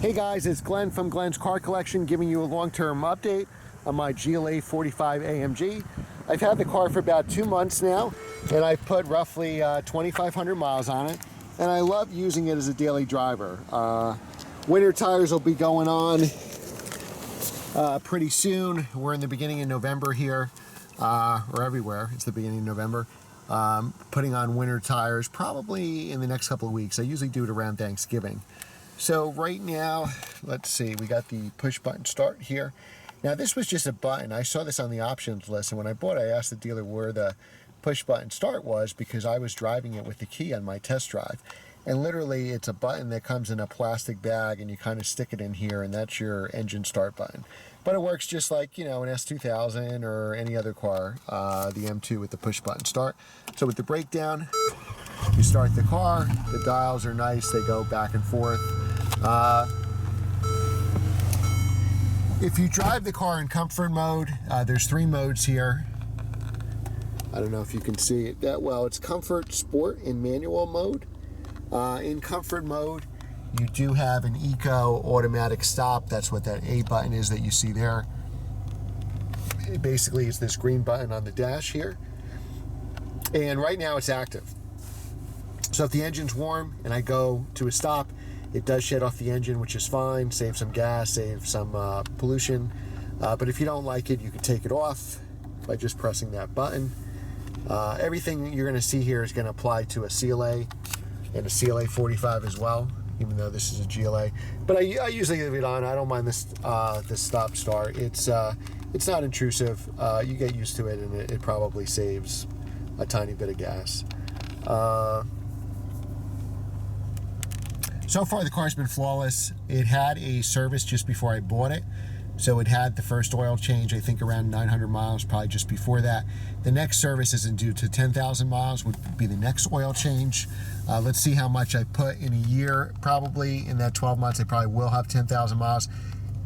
Hey guys, it's Glenn from Glenn's Car Collection giving you a long-term update on my GLA 45 AMG. I've had the car for about 2 months now, and I've put roughly 2,500 miles on it, and I love using it as a daily driver. Winter tires will be going on pretty soon. We're in the beginning of November here, or everywhere. It's the beginning of November. Putting on winter tires probably in the next couple of weeks. I usually do it around Thanksgiving. So right now, let's see, we got the push button start here. Now this was just a button. I saw this on the options list, and when I bought it, I asked the dealer where the push button start was because I was driving it with the key on my test drive. And literally it's a button that comes in a plastic bag, and you kind of stick it in here, and that's your engine start button. But it works just like, you know, an S2000 or any other car, the M2 with the push button start. So with the breakdown, you start the car, the dials are nice, they go back and forth. If you drive the car in comfort mode, there's 3 modes here. I don't know if you can see it that well. It's comfort, sport, and manual mode. In comfort mode, you do have an eco automatic stop. That's what that A button is that you see there. It basically is this green button on the dash here. And right now it's active. So if the engine's warm and I go to a stop, it does shut off the engine, which is fine, save some gas, save some pollution. But if you don't like it, you can take it off by just pressing that button. Everything you're gonna see here is gonna apply to a CLA and a CLA 45 as well, even though this is a GLA. But I usually leave it on. I don't mind this stop start. It's not intrusive. You get used to it, and it probably saves a tiny bit of gas. So far the car's been flawless. It had a service just before I bought it. So it had the first oil change, I think around 900 miles, probably just before that. The next service isn't due to 10,000 miles, would be the next oil change. Let's see how much I put in a year. Probably in that 12 months, I probably will have 10,000 miles.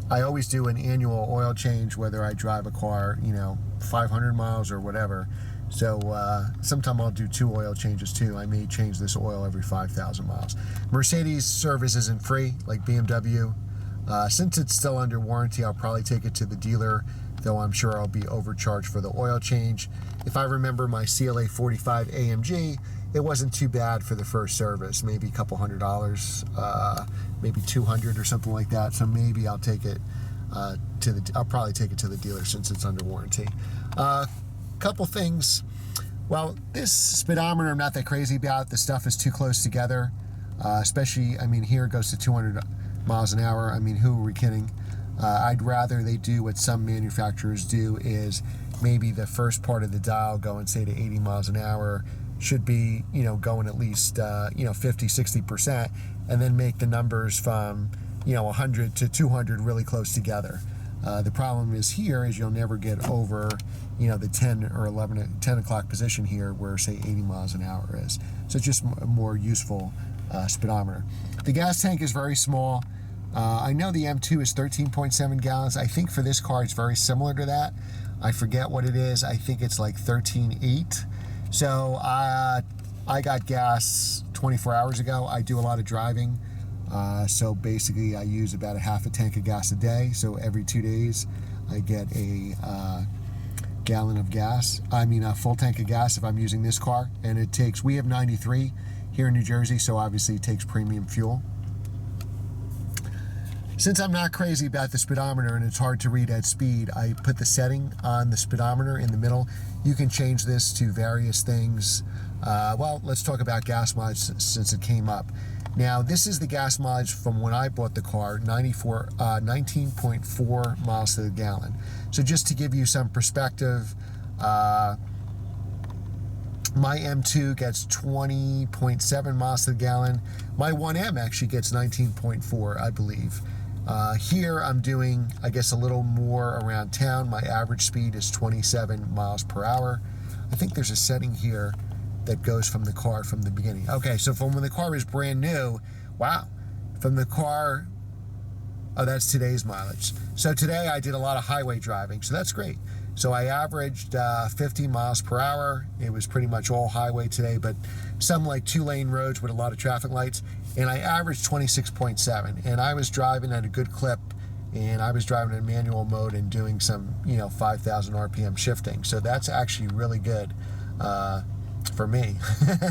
I always do an annual oil change, whether I drive a car, 500 miles or whatever. So sometime I'll do 2 oil changes too. I may change this oil every 5,000 miles. Mercedes service isn't free like BMW. Since it's still under warranty, I'll probably take it to the dealer, though I'm sure I'll be overcharged for the oil change. If I remember my CLA 45 AMG, it wasn't too bad for the first service, maybe a couple $100, maybe 200 or something like that. So maybe I'll take it I'll probably take it to the dealer since it's under warranty. Couple things. Well, this speedometer I'm not that crazy about. The stuff is too close together, especially, here it goes to 200 miles an hour. Who are we kidding? I'd rather they do what some manufacturers do, is maybe the first part of the dial going, say, to 80 miles an hour should be, going at least, 50-60%, and then make the numbers from, 100 to 200 really close together. The problem is here is you'll never get over, the 10 or 11, 10 o'clock position here where, say, 80 miles an hour is. So it's just a more useful speedometer. The gas tank is very small. I know the M2 is 13.7 gallons. I think for this car it's very similar to that. I forget what it is. I think it's like 13.8. So I got gas 24 hours ago. I do a lot of driving. So basically I use about a half a tank of gas a day. So every 2 days I get a gallon of gas. A full tank of gas if I'm using this car. And it takes, we have 93 here in New Jersey, so obviously it takes premium fuel. Since I'm not crazy about the speedometer and it's hard to read at speed, I put the setting on the speedometer in the middle. You can change this to various things. Well, let's talk about gas mileage since it came up. Now, this is the gas mileage from when I bought the car, 19.4 miles to the gallon. So just to give you some perspective, my M2 gets 20.7 miles to the gallon. My 1M actually gets 19.4, I believe. Here I'm doing, I guess, a little more around town. My average speed is 27 miles per hour. I think there's a setting here that goes from the car from the beginning. Okay, so from when the car is brand new, wow, from the car, oh, that's today's mileage. So today I did a lot of highway driving, so that's great. So I averaged 50 miles per hour. It was pretty much all highway today, but some like 2-lane roads with a lot of traffic lights. And I averaged 26.7. And I was driving at a good clip, and I was driving in manual mode and doing some, 5,000 RPM shifting. So that's actually really good for me.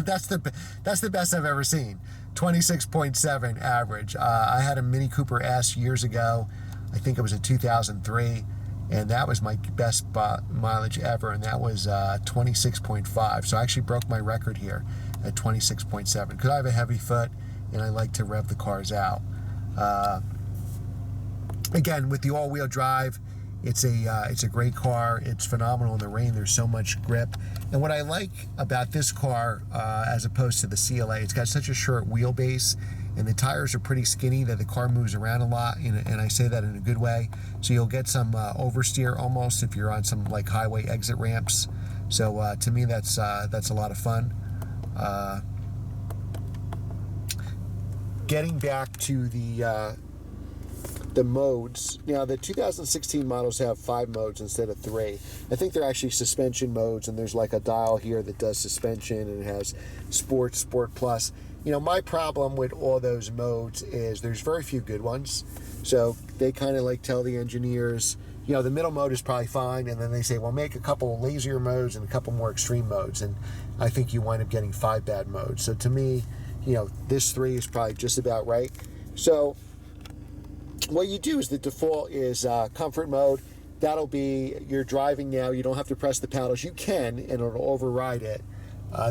That's the best I've ever seen. 26.7 average. I had a Mini Cooper S years ago. I think it was in 2003. And that was my best mileage ever, and that was 26.5. So I actually broke my record here at 26.7 because I have a heavy foot and I like to rev the cars out. Again, with the all-wheel drive, it's a great car. It's phenomenal in the rain. There's so much grip. And what I like about this car, as opposed to the CLA, it's got such a short wheelbase, and the tires are pretty skinny that the car moves around a lot, and I say that in a good way. So you'll get some oversteer almost if you're on some like highway exit ramps. So to me, that's a lot of fun. Getting back to the modes. Now, the 2016 models have 5 modes instead of 3. I think they're actually suspension modes, and there's like a dial here that does suspension, and it has Sport, Sport Plus. My problem with all those modes is there's very few good ones. So they kind of like tell the engineers, the middle mode is probably fine, and then they say, well, make a couple lazier modes and a couple more extreme modes, and I think you wind up getting 5 bad modes. So to me, this 3 is probably just about right. So what you do is the default is comfort mode. That'll be, you're driving now, you don't have to press the paddles. You can, and it'll override it.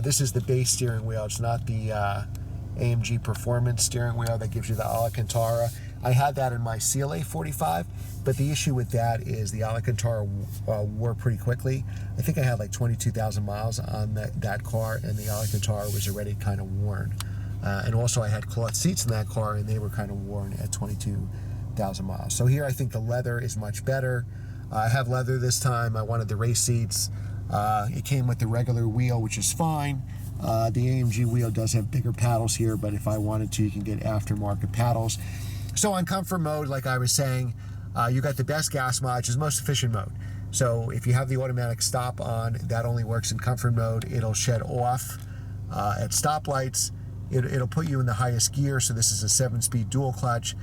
This is the base steering wheel. It's not the AMG Performance steering wheel that gives you the Alcantara. I had that in my CLA 45, but the issue with that is the Alcantara wore pretty quickly. I think I had like 22,000 miles on that car, and the Alcantara was already kind of worn. And also I had cloth seats in that car, and they were kind of worn at 22,000 miles. So here I think the leather is much better. I have leather this time. I wanted the race seats. It came with the regular wheel, which is fine. The AMG wheel does have bigger paddles here, but if I wanted to, you can get aftermarket paddles. So on comfort mode, like I was saying, you got the best gas mileage, is most efficient mode. So if you have the automatic stop on, that only works in comfort mode. It'll shed off at stoplights. It'll put you in the highest gear. So this is a 7-speed dual clutch,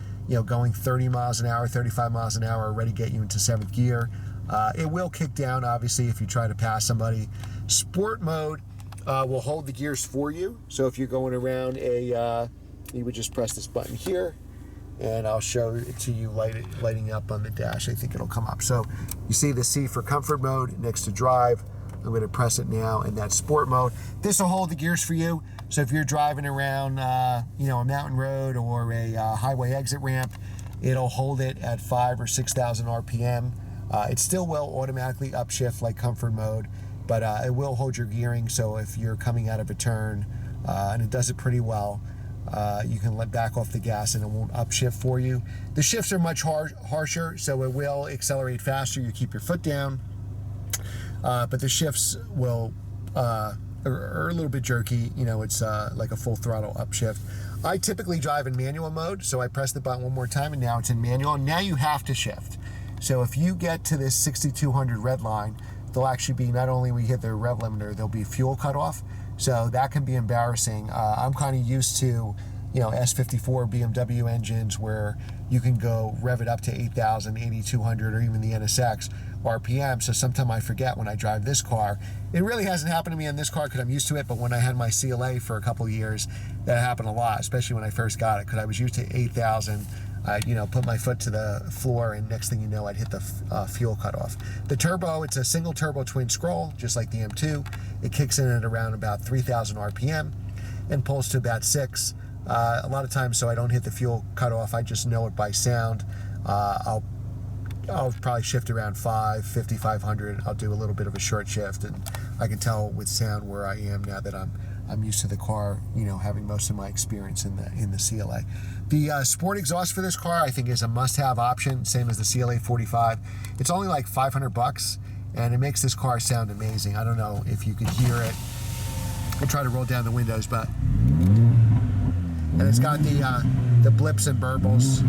going 30 miles an hour, 35 miles an hour, already get you into 7th gear. It will kick down, obviously, if you try to pass somebody. Sport mode will hold the gears for you. So if you're going around you would just press this button here, and I'll show it to you lighting up on the dash. I think it'll come up. So you see the C for comfort mode next to drive. I'm going to press it now, and that's sport mode. This will hold the gears for you. So if you're driving around, a mountain road or a highway exit ramp, it'll hold it at 5,000 or 6,000 RPM. It still will automatically upshift like comfort mode, but it will hold your gearing. So if you're coming out of a turn, and it does it pretty well, you can let back off the gas and it won't upshift for you. The shifts are much harsher, so it will accelerate faster. You keep your foot down, but the shifts will are a little bit jerky. It's like a full throttle upshift. I typically drive in manual mode, so I press the button one more time, and now it's in manual. Now you have to shift. So if you get to this 6,200 red line, there'll actually be, not only we hit the rev limiter, there'll be fuel cutoff. So that can be embarrassing. I'm kind of used to, S54 BMW engines where you can go rev it up to 8,000, 8,200, or even the NSX RPM. So sometimes I forget when I drive this car. It really hasn't happened to me in this car because I'm used to it, but when I had my CLA for a couple of years, that happened a lot, especially when I first got it, because I was used to 8,000. I'd, put my foot to the floor, and next thing you know, I'd hit the fuel cutoff. The turbo, it's a single turbo twin scroll, just like the M2. It kicks in at around about 3,000 RPM and pulls to about 6. A lot of times, so I don't hit the fuel cutoff, I just know it by sound. I'll probably shift around 5,500. I'll do a little bit of a short shift, and I can tell with sound where I am now that I'm used to the car, having most of my experience in the CLA. The sport exhaust for this car, I think, is a must-have option, same as the CLA 45. It's only like $500, and it makes this car sound amazing. I don't know if you could hear it. I'll try to roll down the windows, but... And it's got the blips and burbles.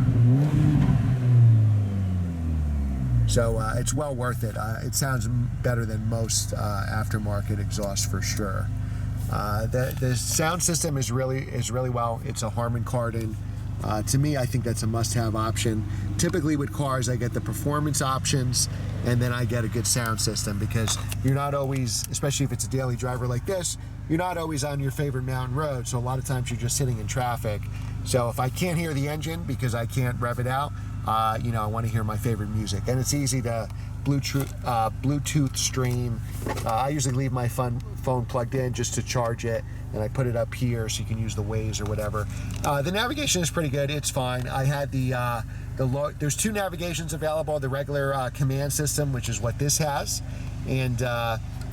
So it's well worth it. It sounds better than most aftermarket exhaust for sure. The sound system is really well. It's a Harman Kardon. To me, I think that's a must-have option. Typically with cars, I get the performance options, and then I get a good sound system, because you're not always, especially if it's a daily driver like this, you're not always on your favorite mountain road, so a lot of times you're just sitting in traffic. So if I can't hear the engine because I can't rev it out, I want to hear my favorite music. And it's easy to Bluetooth stream. I usually leave my phone plugged in just to charge it, and I put it up here so you can use the Waze or whatever. The navigation is pretty good. It's fine. I had there's two navigations available: the regular command system, which is what this has, and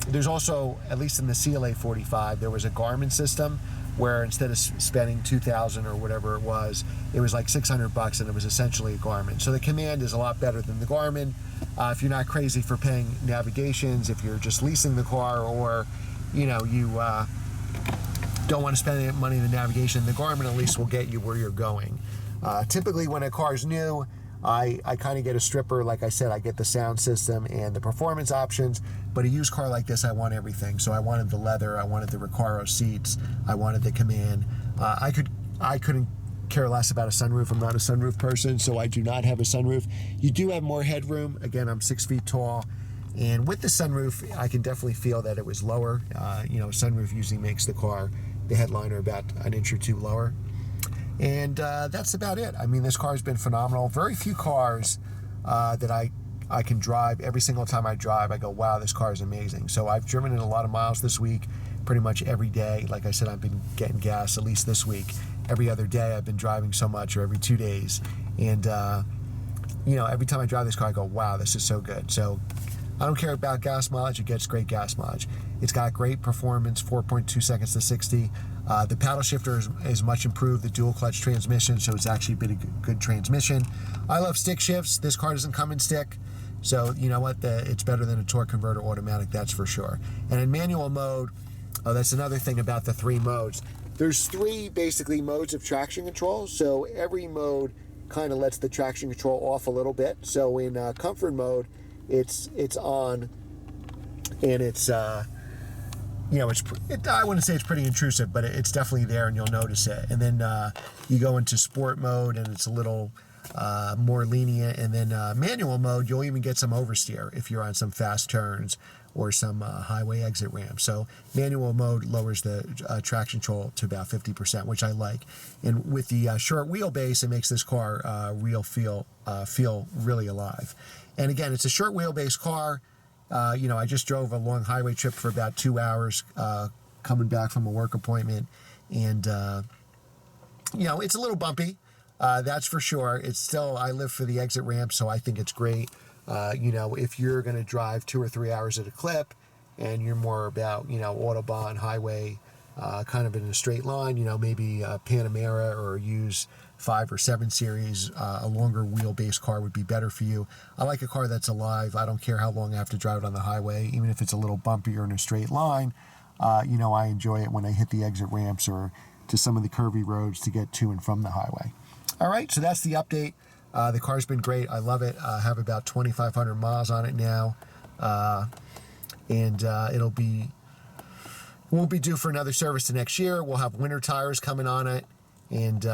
there's also, at least in the CLA 45, there was a Garmin system where instead of spending $2,000 or whatever it was like $600, and it was essentially a Garmin. So the command is a lot better than the Garmin. If you're not crazy for paying navigations, if you're just leasing the car, or you don't want to spend any money in the navigation, the Garmin at least will get you where you're going. Typically when a car's new, I kind of get a stripper. Like I said, I get the sound system and the performance options, but a used car like this, I want everything. So I wanted the leather, I wanted the Recaro seats, I wanted the command. I couldn't care less about a sunroof. I'm not a sunroof person, so I do not have a sunroof. You do have more headroom. Again, I'm 6 feet tall, and with the sunroof, I can definitely feel that it was lower. Sunroof usually makes the headliner about an inch or two lower. And that's about it. I mean, this car has been phenomenal. Very few cars that I can drive. Every single time I drive, I go, wow, this car is amazing. So I've driven it a lot of miles this week, pretty much every day. Like I said, I've been getting gas at least this week. Every other day I've been driving so much, or every 2 days. And, every time I drive this car, I go, wow, this is so good. So I don't care about gas mileage. It gets great gas mileage. It's got great performance, 4.2 seconds to 60. The paddle shifter is much improved, the dual clutch transmission, so it's actually been a good transmission. I love stick shifts. This car doesn't come in stick, so you know what? It's better than a torque converter automatic, that's for sure. And in manual mode, that's another thing about the 3 modes. There's 3 basically modes of traction control, so every mode kind of lets the traction control off a little bit. So in comfort mode, it's on, and it's I wouldn't say it's pretty intrusive, but it's definitely there, and you'll notice it. And then you go into sport mode, and it's a little more lenient. And then manual mode, you'll even get some oversteer if you're on some fast turns or some highway exit ramps. So manual mode lowers the traction control to about 50%, which I like. And with the short wheelbase, it makes this car feel really alive. And again, it's a short wheelbase car. I just drove a long highway trip for about 2 hours coming back from a work appointment. And, it's a little bumpy, that's for sure. It's still, I live for the exit ramp, so I think it's great. If you're going to drive 2 or 3 hours at a clip, and you're more about, Autobahn, highway, kind of in a straight line, maybe a Panamera, or use 5 or 7 series, a longer wheelbase car would be better for you. I like a car that's alive. I don't care how long I have to drive it on the highway, even if it's a little bumpier in a straight line. I enjoy it when I hit the exit ramps or to some of the curvy roads to get to and from the highway. All right, so that's the update. The car's been great. I love it. I have about 2,500 miles on it now, and won't be due for another service the next year. We'll have winter tires coming on it, and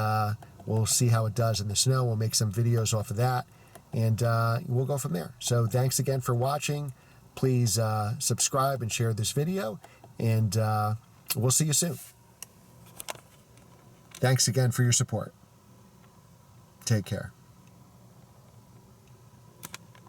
we'll see how it does in the snow. We'll make some videos off of that, and we'll go from there. So thanks again for watching. Please subscribe and share this video, and we'll see you soon. Thanks again for your support. Take care.